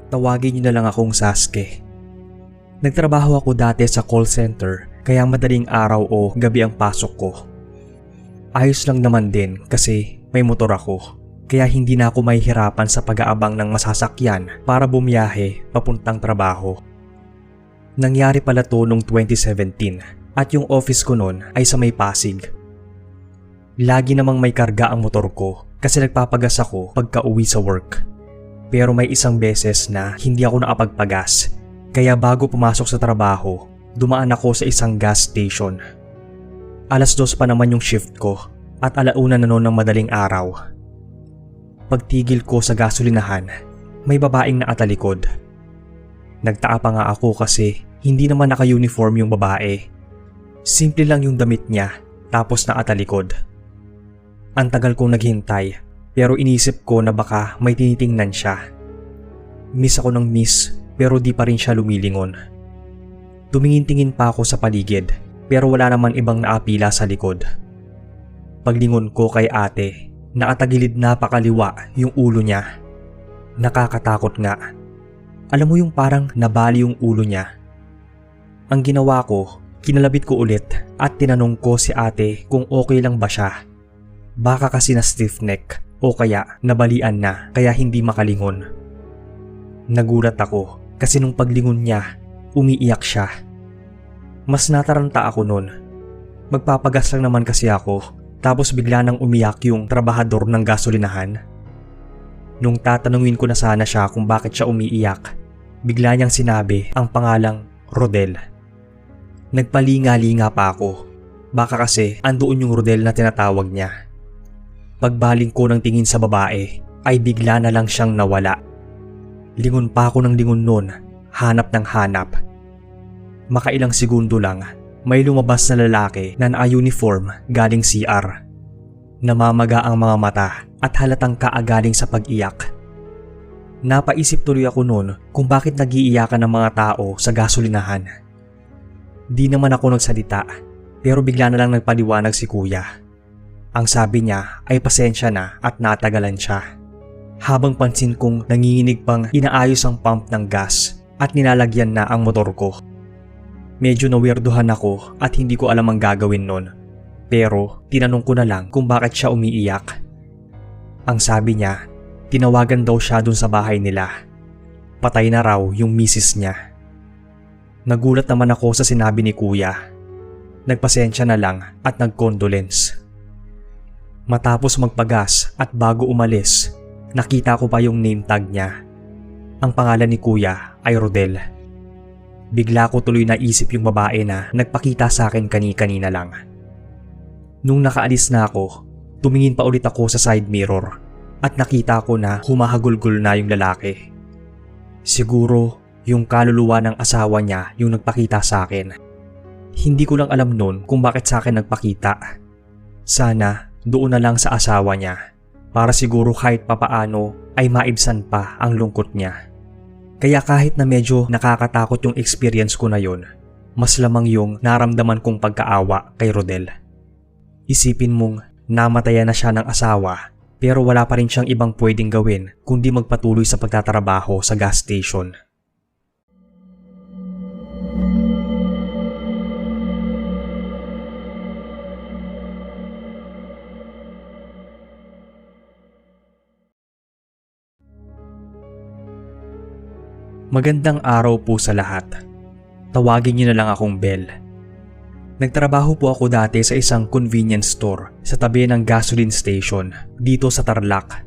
Tawagin niyo na lang akong Sasuke. Nagtrabaho ako dati sa call center kaya madaling araw o gabi ang pasok ko. Ayos lang naman din kasi may motor ako kaya hindi na ako mahihirapan sa pag-aabang ng masasakyan para bumiyahe papuntang trabaho. Nangyari pala to noong 2017 at yung office ko noon ay sa may Pasig. Lagi namang may karga ang motor ko kasi nagpapagas ako pagka uwi sa work. Pero may isang beses na hindi ako nakapagpagas kaya bago pumasok sa trabaho, dumaan ako sa isang gas station. 2:00 pa naman yung shift ko at 1:00 na noon ng madaling araw. Pagtigil ko sa gasolinahan, may babaeng nakatalikod. Nagtaka pa nga ako kasi hindi naman naka-uniform yung babae. Simple lang yung damit niya tapos nakatalikod. Ang tagal kong naghintay pero inisip ko na baka may tinitingnan siya. Miss ako ng miss pero di pa rin siya lumilingon. Tumingin-tingin pa ako sa paligid pero wala naman ibang naapila sa likod. Paglingon ko kay ate, nakatagilid na pakaliwa yung ulo niya. Nakakatakot nga. Alam mo yung parang nabali yung ulo niya. Ang ginawa ko, kinalabit ko ulit at tinanong ko si ate kung okay lang ba siya. Baka kasi na stiff neck o kaya nabalian na kaya hindi makalingon. Nagulat ako kasi nung paglingon niya, umiiyak siya. Mas nataranta ako nun. Magpapagas lang naman kasi ako tapos bigla nang umiyak yung trabahador ng gasolinahan. Nung tatanungin ko na sana siya kung bakit siya umiiyak, bigla niyang sinabi ang pangalang Rodel. Nagpalinga-linga pa ako. Baka kasi andoon yung Rodel na tinatawag niya. Pagbaling ko ng tingin sa babae ay bigla na lang siyang nawala. Lingon pa ako ng lingon nun, hanap ng hanap. Makailang segundo lang, may lumabas na lalaki na naka-uniform galing CR. Namamaga ang mga mata at halatang kaagaling sa pag-iyak. Napaisip tuloy ako nun kung bakit nag-iiyakan ng mga tao sa gasolinahan. Di naman ako nagsalita pero bigla na lang nagpaliwanag si kuya. Ang sabi niya ay pasensya na at natagalan siya. Habang pansin kong nanginginig pang inaayos ang pump ng gas at nilalagyan na ang motor ko. Medyo nawirduhan ako at hindi ko alam ang gagawin nun. Pero tinanong ko na lang kung bakit siya umiiyak. Ang sabi niya, tinawagan daw siya dun sa bahay nila. Patay na raw yung misis niya. Nagulat naman ako sa sinabi ni kuya. Nagpasensya na lang at nag-condolence. Matapos magpagas at bago umalis, nakita ko pa yung name tag niya. Ang pangalan ni kuya ay Rodel. Bigla ko tuloy naisip yung babae na nagpakita sa akin kani-kanina lang. Nung nakaalis na ako, tumingin pa ulit ako sa side mirror at nakita ko na humahagulgol na yung lalaki. Siguro yung kaluluwa ng asawa niya yung nagpakita sa akin. Hindi ko lang alam nun kung bakit sa akin nagpakita. Sana doon na lang sa asawa niya para siguro kahit papaano ay maibsan pa ang lungkot niya. Kaya kahit na medyo nakakatakot yung experience ko na yun, mas lamang yung naramdaman kong pagkaawa kay Rodel. Isipin mong namatayan na siya ng asawa pero wala pa rin siyang ibang pwedeng gawin kundi magpatuloy sa pagtatrabaho sa gas station. Magandang araw po sa lahat. Tawagin niyo na lang akong Bel. Nagtrabaho po ako dati sa isang convenience store sa tabi ng gasoline station dito sa Tarlac.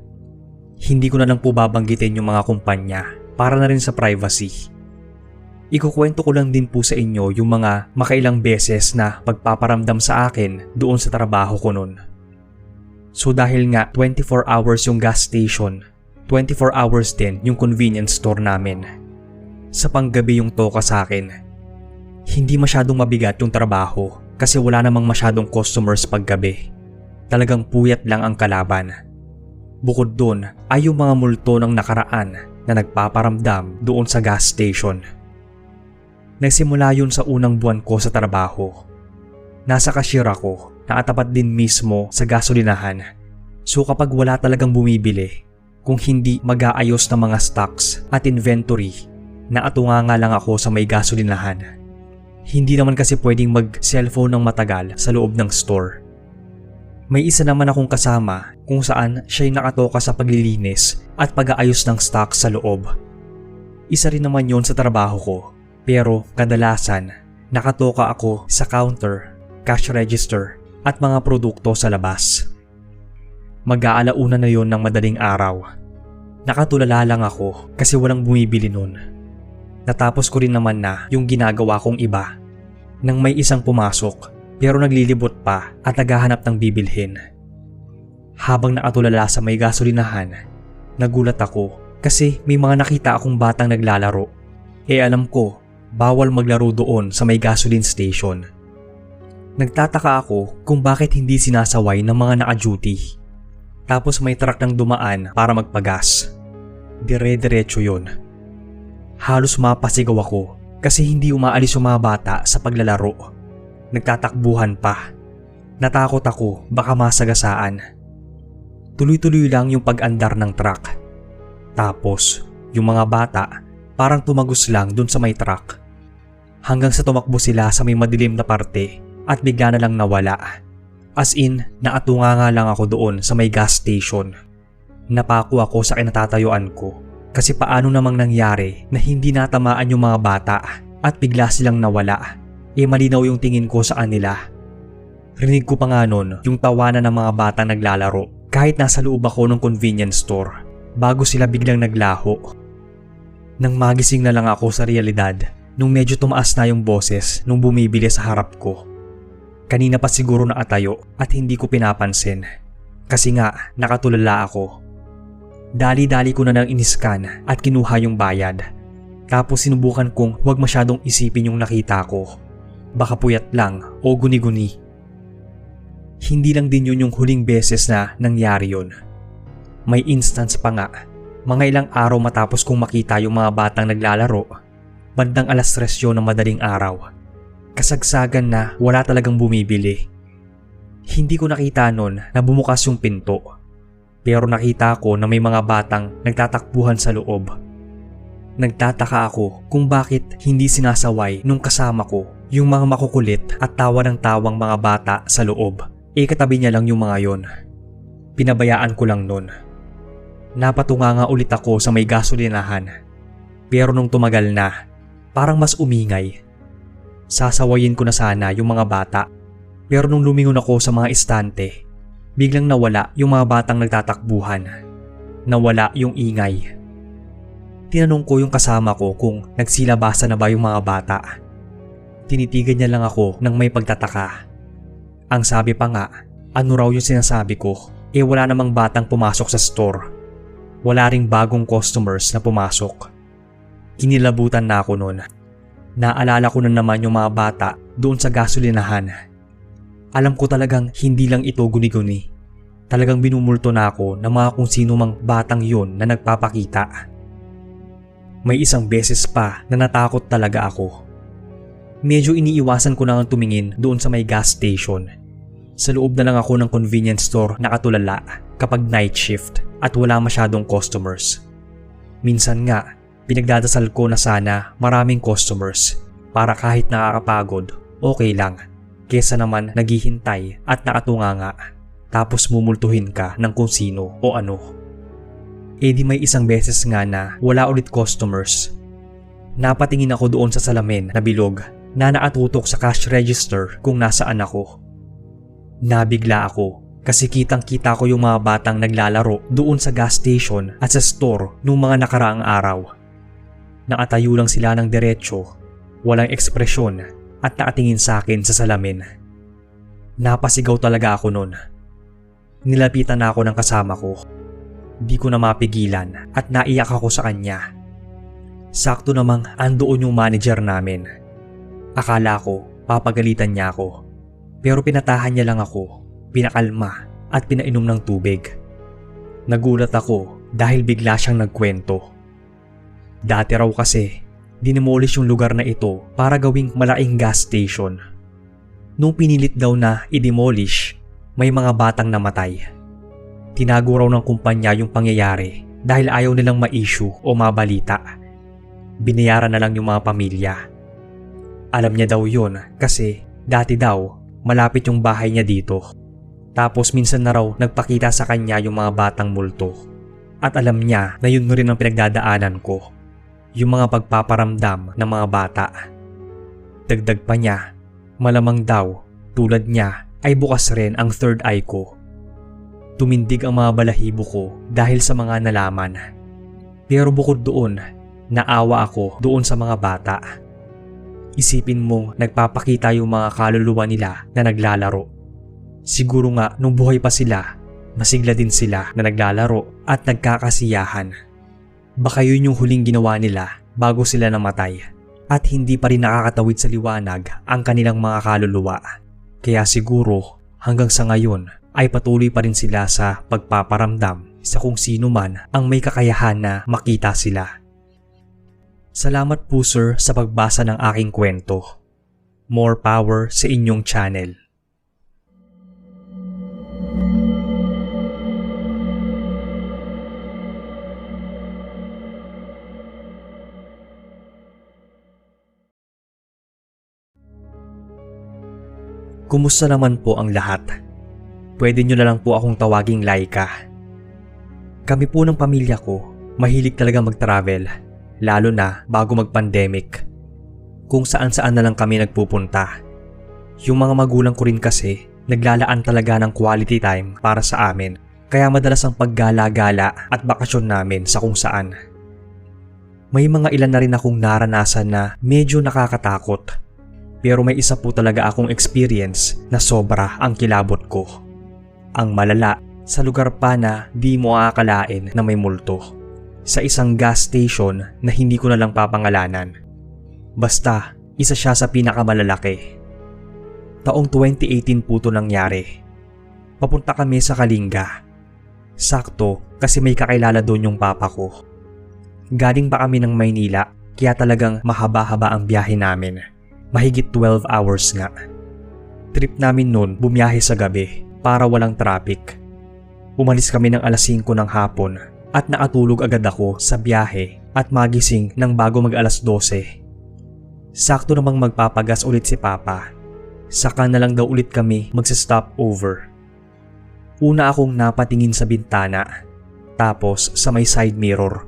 Hindi ko na lang po babanggitin yung mga kumpanya para na rin sa privacy. Ikukwento ko lang din po sa inyo yung mga makailang beses na pagpaparamdam sa akin doon sa trabaho ko noon. So dahil nga 24 hours yung gas station, 24 hours din yung convenience store namin. Sa panggabi yung toka sa akin. Hindi masyadong mabigat yung trabaho kasi wala namang masyadong customers paggabi. Talagang puyat lang ang kalaban. Bukod doon ay yung mga multo ng nakaraan na nagpaparamdam doon sa gas station. Nagsimula yun sa unang buwan ko sa trabaho. Nasa cashier ako, nakatapat din mismo sa gasolinahan. So kapag wala talagang bumibili, kung hindi mag-aayos ng mga stocks at inventory. Naatunga nga lang ako sa may gasolinahan. Hindi naman kasi pwedeng mag-cellphone ng matagal sa loob ng store. May isa naman akong kasama kung saan siya'y nakatoka sa paglilinis at pag-aayos ng stock sa loob. Isa rin naman yon sa trabaho ko, pero kadalasan nakatoka ako sa counter, cash register at mga produkto sa labas. Mag-aalauna na yon ng madaling araw. Nakatulala lang ako kasi walang bumibili nun. Natapos ko rin naman na yung ginagawa kong iba nang may isang pumasok pero naglilibot pa at naghahanap ng bibilhin. Habang nakatulala sa may gasolinahan, nagulat ako kasi may mga nakita akong batang naglalaro. Alam ko, bawal maglaro doon sa may gasoline station. Nagtataka ako kung bakit hindi sinasaway ng mga naka-duty. Tapos may truck nang dumaan para magpagas. Dire-diretso yun. Halos mapasigaw ako kasi hindi umaalis yung mga bata sa paglalaro. Nagtatakbuhan pa. Natakot ako baka masagasaan. Tuloy-tuloy lang yung pag-andar ng truck. Tapos, yung mga bata parang tumagos lang dun sa may truck. Hanggang sa tumakbo sila sa may madilim na parte at bigla na lang nawala. As in, naatunga nga lang ako doon sa may gas station. Napako ako sa kinatatayuan ko kasi paano namang nangyari na hindi natamaan yung mga bata at bigla silang nawala. Malinaw yung tingin ko sa kanila. Rinig ko pa nga nun yung tawanan ng mga batang naglalaro kahit nasa loob ako ng convenience store bago sila biglang naglaho. Nang magising na lang ako sa realidad nung medyo tumaas na yung boses nung bumibili sa harap ko. Kanina pa siguro nakatayo at hindi ko pinapansin kasi nga nakatulala ako. Dali-dali ko na nang iniskan at kinuha yung bayad. Tapos sinubukan kong huwag masyadong isipin yung nakita ko. Baka puyat lang o guni-guni. Hindi lang din yun yung huling beses na nangyari yun. May instance pa nga, mga ilang araw matapos kong makita yung mga batang naglalaro. Bandang 3:00 yun ng madaling araw. Kasagsagan na wala talagang bumibili. Hindi ko nakita nun na bumukas yung pinto. Pero nakita ko na may mga batang nagtatakbuhan sa loob. Nagtataka ako kung bakit hindi sinasaway nung kasama ko yung mga makukulit at tawa ng tawang mga bata sa loob. Katabi niya lang yung mga yon. Pinabayaan ko lang nun. Napatunga nga ulit ako sa may gasolinahan. Pero nung tumagal na, parang mas umingay. Sasawayin ko na sana yung mga bata. Pero nung lumingon ako sa mga estante, biglang nawala yung mga batang nagtatakbuhan. Nawala yung ingay. Tinanong ko yung kasama ko kung nagsilabasa na ba yung mga bata. Tinitigan niya lang ako nang may pagtataka. Ang sabi pa nga, ano raw yung sinasabi ko, wala namang batang pumasok sa store. Wala ring bagong customers na pumasok. Kinilabutan na ako noon. Naalala ko na naman yung mga bata doon sa gasolinahan. Alam ko talagang hindi lang ito guni-guni. Talagang binumulto na ako ng mga kung sino mang batang yun na nagpapakita. May isang beses pa na natakot talaga ako. Medyo iniiwasan ko na ang tumingin doon sa may gas station. Sa loob na lang ako ng convenience store nakatulala kapag night shift at wala masyadong customers. Minsan nga, pinagdadasal ko na sana maraming customers para kahit nakakapagod, okay lang. Kesa naman naghihintay at nakatunga nga tapos mumultuhin ka ng kung sino o ano. Di may isang beses nga na wala ulit customers. Napatingin ako doon sa salamin na bilog na nakatutok sa cash register kung nasaan ako. Nabigla ako kasi kitang-kita ko yung mga batang naglalaro doon sa gas station at sa store nung mga nakaraang araw. Nakatayo lang sila ng diretsyo, walang ekspresyon at nakatingin sa akin sa salamin. Napasigaw talaga ako nun. Nilapitan na ako ng kasama ko. Di ko na mapigilan at naiyak ako sa kanya. Sakto namang andoon yung manager namin. Akala ko papagalitan niya ako. Pero pinatahan niya lang ako, pinakalma at pinainom ng tubig. Nagulat ako dahil bigla siyang nagkwento. Dati raw kasi, dinemolish yung lugar na ito para gawing malaking gas station. Nung pinilit daw na i-demolish, may mga batang namatay. Tinago raw ng kumpanya yung pangyayari dahil ayaw nilang ma-issue o mabalita. Binayaran na lang yung mga pamilya. Alam niya daw yun kasi dati daw malapit yung bahay niya dito. Tapos minsan na raw nagpakita sa kanya yung mga batang multo. At alam niya na yun rin ang pinagdadaanan ko. Yung mga pagpaparamdam ng mga bata. Dagdag pa niya, malamang daw tulad niya ay bukas rin ang third eye ko. Tumindig ang mga balahibo ko dahil sa mga nalaman. Pero bukod doon, naawa ako doon sa mga bata. Isipin mo nagpapakita yung mga kaluluwa nila na naglalaro. Siguro nga nung buhay pa sila, masigla din sila na naglalaro at nagkakasiyahan. Baka yun yung huling ginawa nila bago sila namatay at hindi pa rin nakakatawid sa liwanag ang kanilang mga kaluluwa. Kaya siguro hanggang sa ngayon ay patuloy pa rin sila sa pagpaparamdam sa kung sino man ang may kakayahan na makita sila. Salamat po sir sa pagbasa ng aking kwento. More power sa inyong channel. Kumusta naman po ang lahat? Pwede nyo na lang po akong tawaging Laika. Kami po ng pamilya ko, mahilig talaga mag-travel, lalo na bago mag-pandemic. Kung saan-saan na lang kami nagpupunta. Yung mga magulang ko rin kasi, naglalaan talaga ng quality time para sa amin, kaya madalas ang paggala-gala at bakasyon namin sa kung saan. May mga ilan na rin akong naranasan na medyo nakakatakot. Pero may isa po talaga akong experience na sobra ang kilabot ko. Ang malala, sa lugar pa na di mo aakalain na may multo. Sa isang gas station na hindi ko na lang papangalanan. Basta, isa siya sa pinakamalalaki. Taong 2018 po ito nangyari. Papunta kami sa Kalinga. Sakto kasi may kakilala doon yung papa ko. Galing pa kami ng Maynila kaya talagang mahaba-haba ang biyahe namin. Mahigit 12 hours nga. Trip namin noon bumiyahe sa gabi para walang traffic. Umalis kami ng alas 5 ng hapon at nakatulog agad ako sa biyahe at magising ng bago mag alas 12. Sakto namang magpapagas ulit si Papa. Saka na lang daw ulit kami magsa-stop over. Una akong napatingin sa bintana, tapos sa may side mirror.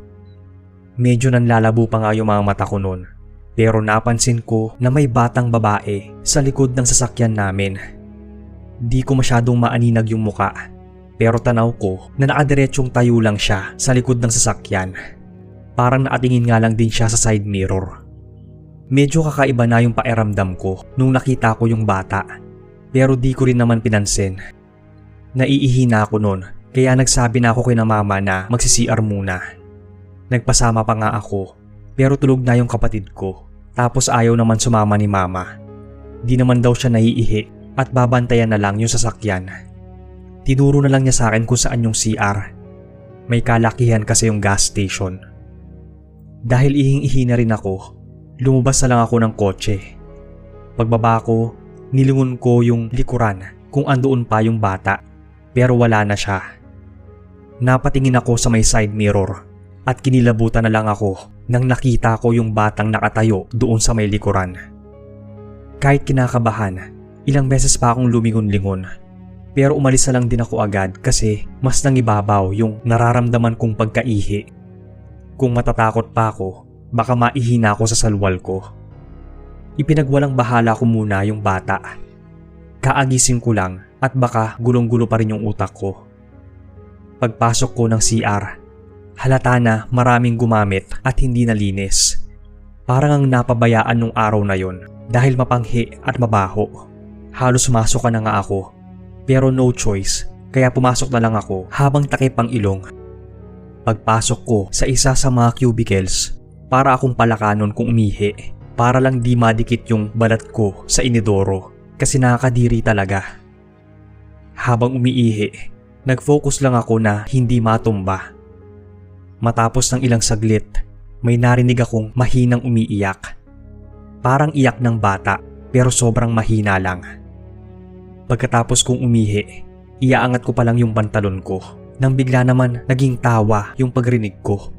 Medyo nanlalabo pa nga yung mga mata ko noon. Pero napansin ko na may batang babae sa likod ng sasakyan namin. Di ko masyadong maaninag yung muka, pero tanaw ko na nakadiretsyong tayo lang siya sa likod ng sasakyan. Parang nakatingin nga lang din siya sa side mirror. Medyo kakaiba na yung pakiramdam ko nung nakita ko yung bata, pero di ko rin naman pinansin. Naiihi na ako noon, kaya nagsabi na ako kay na mama na magsi-CR muna. Nagpasama pa nga ako. Pero tulog na yung kapatid ko, tapos ayaw naman sumama ni mama. Di naman daw siya naiihi at babantayan na lang yung sasakyan. Tinuro na lang niya sa akin kung saan yung CR. May kalakihan kasi yung gas station. Dahil ihing-ihi na rin ako, lumabas na lang ako ng kotse. Pagbaba ko, nilingon ko yung likuran kung andoon pa yung bata, pero wala na siya. Napatingin ako sa may side mirror at kinilabutan na lang ako nang nakita ko yung batang nakatayo doon sa may likuran. Kahit kinakabahan, ilang beses pa akong lumingon-lingon. Pero umalis na lang din ako agad kasi mas nangibabaw yung nararamdaman kong pagkaihi. Kung matatakot pa ako, baka maihina ako sa salwal ko. Ipinagwalang bahala ko muna yung bata. Kaagising ko lang at baka gulong-gulo pa rin yung utak ko. Pagpasok ko ng CR, halata na maraming gumamit at hindi nalinis. Parang ang napabayaan nung araw na yon dahil mapanghi at mabaho. Halos masok na nga ako, pero no choice kaya pumasok na lang ako habang takip ang ilong. Pagpasok ko sa isa sa mga cubicles, para akong palakanon kung umihi, para lang di madikit yung balat ko sa inidoro kasi nakakadiri talaga. Habang umiihi, nag-focus lang ako na hindi matumba. Matapos ng ilang saglit, may narinig akong mahinang umiiyak. Parang iyak ng bata pero sobrang mahina lang. Pagkatapos kong umihi, iaangat ko pa lang yung pantalon ko Nang bigla naman naging tawa yung pagrinig ko.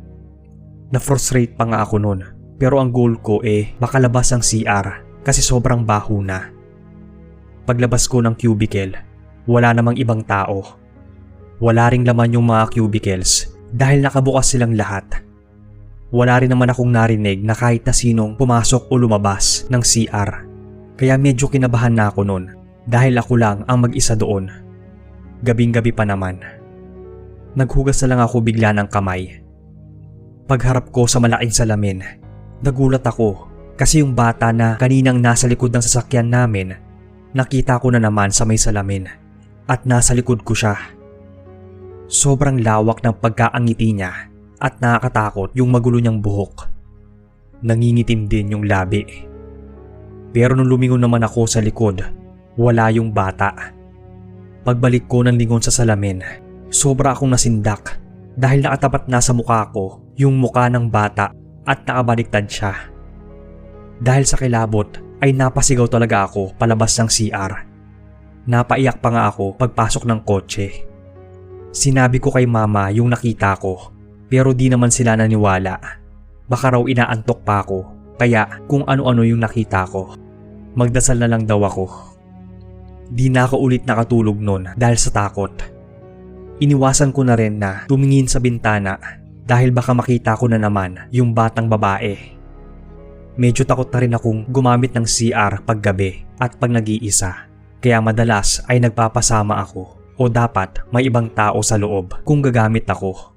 Na-frustrate pa nga ako nun, pero ang goal ko makalabas ang CR kasi sobrang baho na. Paglabas ko ng cubicle, wala namang ibang tao. Wala ring laman yung mga cubicles dahil nakabukas silang lahat. Wala rin naman akong narinig na kahit na sinong pumasok o lumabas ng CR. Kaya medyo kinabahan na ako nun dahil ako lang ang mag-isa doon. Gabing-gabi pa naman. Naghugas na lang ako bigla ng kamay. Pagharap ko sa malaking salamin, nagulat ako kasi yung bata na kaninang nasa likod ng sasakyan namin, nakita ko na naman sa may salamin at nasa likod ko siya. Sobrang lawak ng pagkaangiti niya at nakakatakot yung magulo niyang buhok. Nangingitim din yung labi. Pero nung lumingon naman ako sa likod, wala yung bata. Pagbalik ko ng lingon sa salamin, sobra akong nasindak dahil nakatapat na sa mukha ko yung mukha ng bata at nakabaliktad siya. Dahil sa kilabot ay napasigaw talaga ako palabas ng CR. Napaiyak pa nga ako pagpasok ng kotse. Sinabi ko kay mama yung nakita ko pero di naman sila naniwala. Baka raw inaantok pa ako kaya kung ano-ano yung nakita ko. Magdasal na lang daw ako. Di na ako ulit nakatulog nun dahil sa takot. Iniwasan ko na rin na tumingin sa bintana dahil baka makita ko na naman yung batang babae. Medyo takot na rin akong gumamit ng CR paggabi at pag nag-iisa. Kaya madalas ay nagpapasama ako o dapat may ibang tao sa loob kung gagamit ako.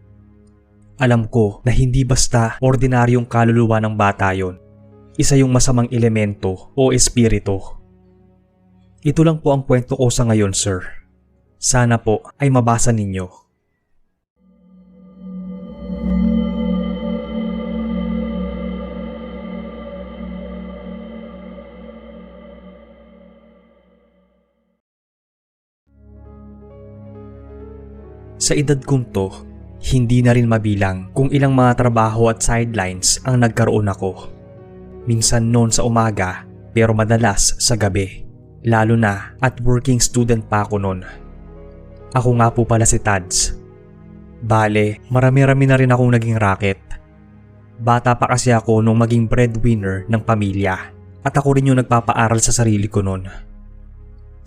Alam ko na hindi basta ordinaryong kaluluwa ng bata yon. Isa yung masamang elemento o espiritu. Ito lang po ang kwento ko sa ngayon, sir. Sana po ay mabasa ninyo. Sa edad kong to, hindi na rin mabilang kung ilang mga trabaho at sidelines ang nagkaroon ako. Minsan noon sa umaga pero madalas sa gabi, lalo na at working student pa ako noon. Ako nga po pala si Tads. Bale, marami-rami na rin akong naging racket. Bata pa kasi ako nung maging breadwinner ng pamilya at ako rin yung nagpapaaral sa sarili ko noon.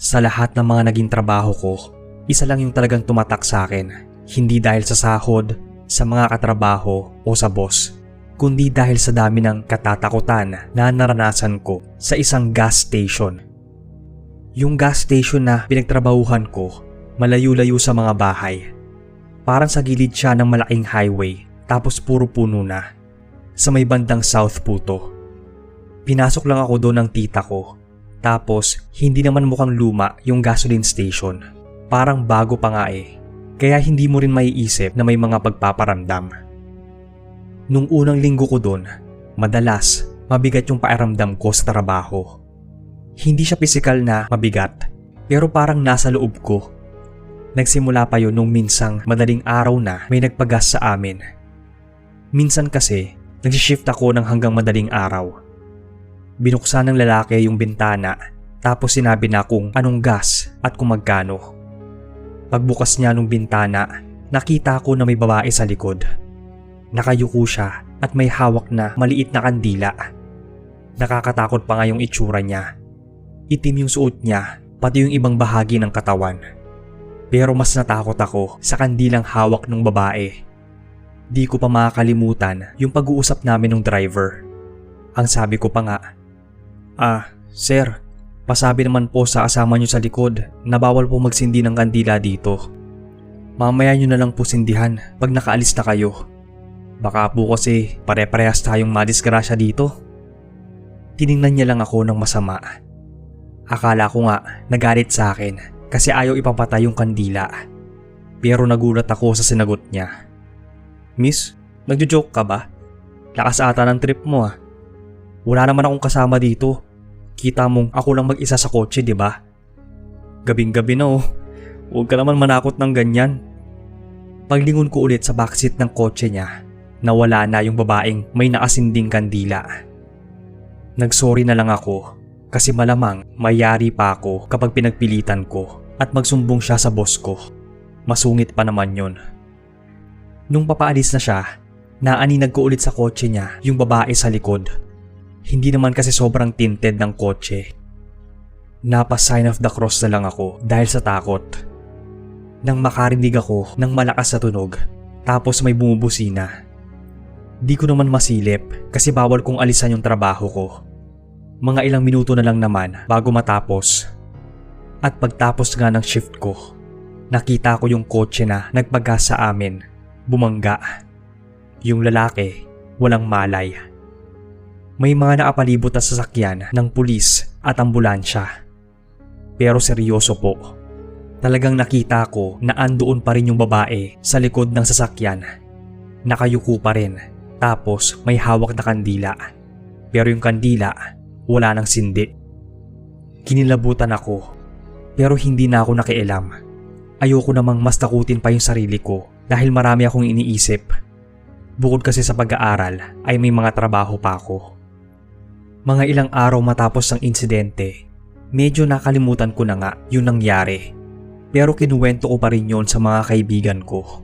Sa lahat ng mga naging trabaho ko, isa lang yung talagang tumatak sa akin. Hindi dahil sa sahod, sa mga katrabaho o sa boss, kundi dahil sa dami ng katatakutan na naranasan ko sa isang gas station. Yung gas station na pinagtrabahuhan ko, malayo-layo sa mga bahay. Parang sa gilid siya ng malaking highway tapos puro puno na. Sa may bandang south po to. Pinasok lang ako doon ng tita ko. Tapos hindi naman mukhang luma yung gasoline station. Parang bago pa nga Kaya hindi mo rin maiisip na may mga pagpaparamdam. Nung unang linggo ko doon, madalas mabigat yung pakiramdam ko sa trabaho. Hindi siya pisikal na mabigat pero parang nasa loob ko. Nagsimula pa yun nung minsang madaling araw na may nagpagas sa amin. Minsan kasi, nagsishift ako ng hanggang madaling araw. Binuksan ng lalaki yung bintana tapos sinabi na kung anong gas at kung magkano. Pagbukas niya ng bintana, nakita ko na may babae sa likod. Nakayuko siya at may hawak na maliit na kandila. Nakakatakot pa nga yung itsura niya. Itim yung suot niya, pati yung ibang bahagi ng katawan. Pero mas natakot ako sa kandilang hawak ng babae. Di ko pa makakalimutan yung pag-uusap namin ng driver. Ang sabi ko pa nga, sir, pasabi naman po sa kasama nyo sa likod na bawal po magsindi ng kandila dito. Mamaya nyo na lang po sindihan pag nakaalis na kayo. Baka po kasi pare-parehas tayong madisgrasya dito. Tiningnan niya lang ako ng masama. Akala ko nga nagalit sa akin kasi ayaw ipapatay yung kandila. Pero nagulat ako sa sinagot niya. Miss, nagjo-joke ka ba? Lakas ata ng trip mo Wala naman akong kasama dito. Kita mong ako lang mag-isa sa kotse, di ba? Gabing-gabi na Huwag ka naman manakot ng ganyan. Paglingon ko ulit sa backseat ng kotse niya, nawala na yung babaeng may nakasinding kandila. Nagsorry na lang ako kasi malamang mayari pa ako kapag pinagpilitan ko at magsumbong siya sa boss ko. masungit pa naman yun. Nung papaalis na siya, naaninag ko ulit sa kotse niya yung babae sa likod. Hindi naman kasi sobrang tinted ng kotse. Napa-sign of the cross na lang ako dahil sa takot. Nang makarinig ako ng malakas na tunog, tapos may bumubusina. Di ko naman masilip kasi bawal kong alisan yung trabaho ko. Mga ilang minuto na lang naman bago matapos. At pagtapos nga ng shift ko, nakita ko yung kotse na nagpagas sa amin, bumangga. Yung lalaki, walang malay. May mga nakapalibot na sasakyan ng pulis at ambulansya. Pero seryoso po, talagang nakita ko na andoon pa rin yung babae sa likod ng sasakyan. Nakayuko pa rin, tapos may hawak na kandila. Pero yung kandila, wala nang sindi. Kinilabutan ako, pero hindi na ako nakialam. Ayoko namang mas takutin pa yung sarili ko dahil marami akong iniisip. Bukod kasi sa pag-aaral ay may mga trabaho pa ako. Mga ilang araw matapos ang insidente, medyo nakalimutan ko na nga yung nangyari. Pero kinuwento ko pa rin yon sa mga kaibigan ko.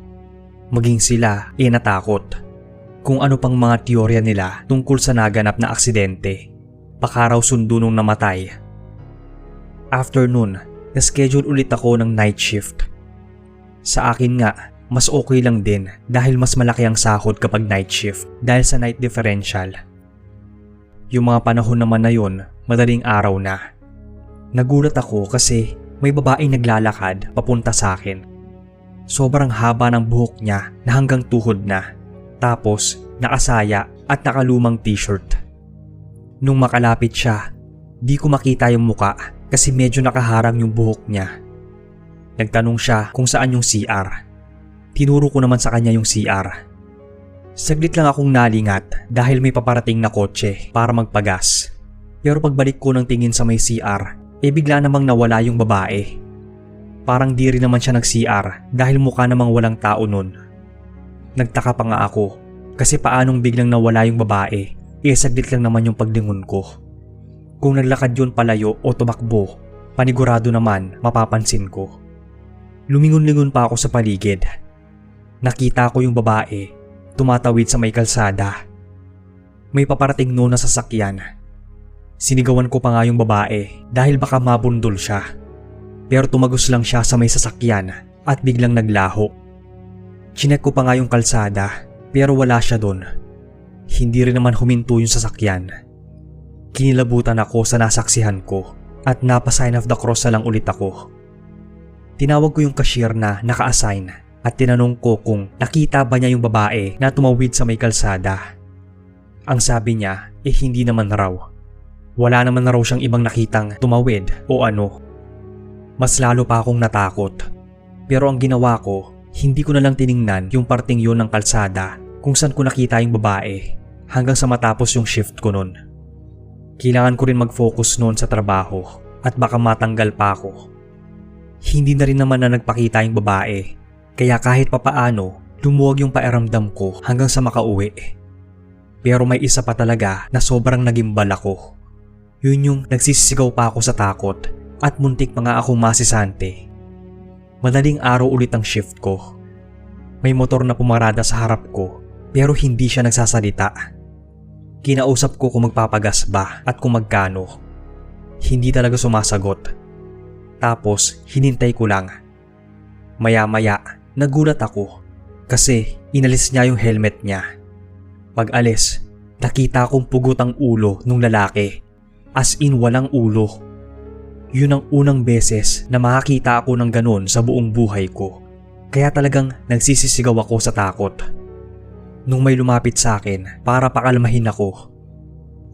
Maging sila natakot. Kung ano pang mga teorya nila tungkol sa naganap na aksidente. Baka raw sundo nung namatay. After nun, na-schedule ulit ako ng night shift. Sa akin nga, mas okay lang din dahil mas malaki ang sahod kapag night shift dahil sa night differential. Yung mga panahon naman na yun, madaling araw na. Nagulat ako kasi may babaeng naglalakad papunta sa akin. Sobrang haba ng buhok niya na hanggang tuhod na. Tapos, nakasaya at nakalumang t-shirt. Nung makalapit siya, di ko makita yung muka kasi medyo nakaharang yung buhok niya. Nagtanong siya kung saan yung CR. Tinuro ko naman sa kanya yung CR. Saglit lang akong nalingat dahil may paparating na kotse para magpagas. Pero pagbalik ko ng tingin sa may CR, bigla namang nawala yung babae. Parang di rin naman siya nag-CR dahil mukha namang walang tao nun. Nagtaka pa nga ako kasi paanong biglang nawala yung babae. Saglit lang naman yung paglingon ko. Kung naglakad yun palayo o tumakbo, panigurado naman mapapansin ko. Lumingon-lingon pa ako sa paligid. Nakita ko yung babae, tumatawid sa may kalsada. May paparating noon na sasakyan. Sinigawan ko pa nga yung babae dahil baka mabundol siya. Pero tumagos lang siya sa may sasakyan at biglang naglaho. Chinek ko pa nga yung kalsada pero wala siya doon. Hindi rin naman huminto yung sasakyan. Kinilabutan ako sa nasaksihan ko at napa-sign of the cross na lang ulit ako. Tinawag ko yung cashier na naka-assign at tinanong ko kung nakita ba niya yung babae na tumawid sa may kalsada. Ang sabi niya hindi naman raw. Wala naman na raw siyang ibang nakitang tumawid o ano. Mas lalo pa akong natakot. Pero ang ginawa ko, hindi ko na lang tiningnan yung parting yun ng kalsada kung saan ko nakita yung babae hanggang sa matapos yung shift ko nun. Kailangan ko rin mag-focus noon sa trabaho at baka matanggal pa ako. Hindi na rin naman na nagpakita yung babae kaya kahit papaano lumuwag yung pakiramdam ko hanggang sa makauwi. Pero may isa pa talaga na sobrang nagimbal ako. Yun yung nagsisisigaw pa ako sa takot at muntik pa nga akong masisante. Madaling araw ulit ang shift ko. May motor na pumarada sa harap ko pero hindi siya nagsasalita. Kinausap ko kung magpapagas ba at kung magkano. Hindi talaga sumasagot. Tapos hinintay ko lang. Maya-maya nagulat ako kasi inalis niya yung helmet niya. Pag alis, nakita kong pugot ang ulo ng lalaki. As in walang ulo. Yun ang unang beses na makakita ako ng ganun sa buong buhay ko. Kaya talagang nagsisisigaw ako sa takot. Nung may lumapit sa akin para pakalmahin ako,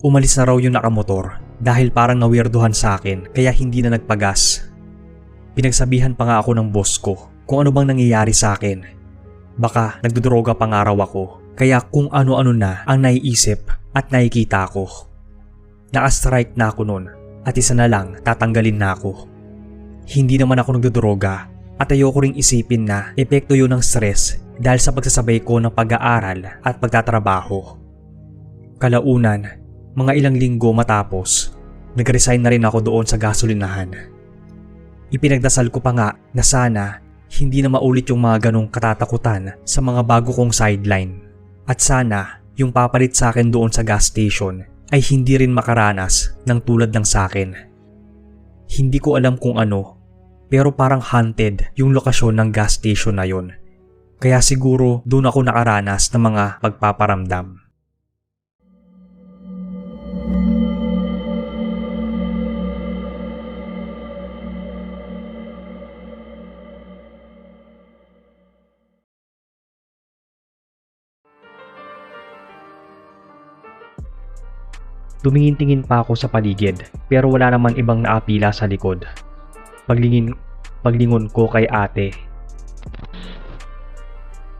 umalis na raw yung nakamotor dahil parang nawirduhan sa akin kaya hindi na nagpagas. Pinagsabihan pa nga ako ng boss ko kung ano bang nangyayari sa akin. Baka nagdodroga pa nga raw ako kaya kung ano-ano na ang naiisip at nakikita ko. Naka-strike na ako noon at isa na lang tatanggalin na ako. Hindi naman ako nagdodroga at ayoko ring isipin na epekto yun ng stress dahil sa pagsasabay ko ng pag-aaral at pagtatrabaho. Kalaunan, mga ilang linggo matapos, nag-resign na rin ako doon sa gasolinahan. Ipinagdasal ko pa nga na sana hindi na maulit yung mga ganong katatakutan sa mga bago kong sideline. At sana yung papalit sa akin doon sa gas station ay hindi rin makaranas ng tulad ng sa akin. Hindi ko alam kung ano, pero parang haunted yung lokasyon ng gas station na yon. Kaya siguro doon ako nakaranas ng mga pagpaparamdam. Tumingin-tingin pa ako sa paligid pero wala naman ibang naapila sa likod. Paglingon ko kay ate.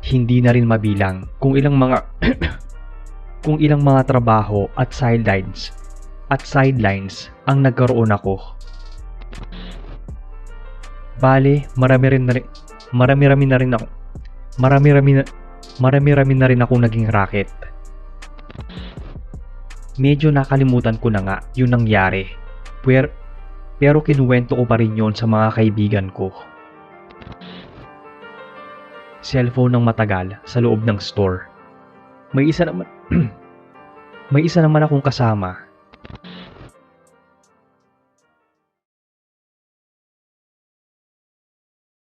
Hindi na rin mabilang kung ilang mga kung ilang mga trabaho at sidelines ang nagkaroon ako. Bale, marami-rami na rin ako naging racket. Medyo nakalimutan ko na nga yung nangyari. Pero kinuwento ko pa rin yon sa mga kaibigan ko. Cellphone ng matagal sa loob ng store. May isa naman akong kasama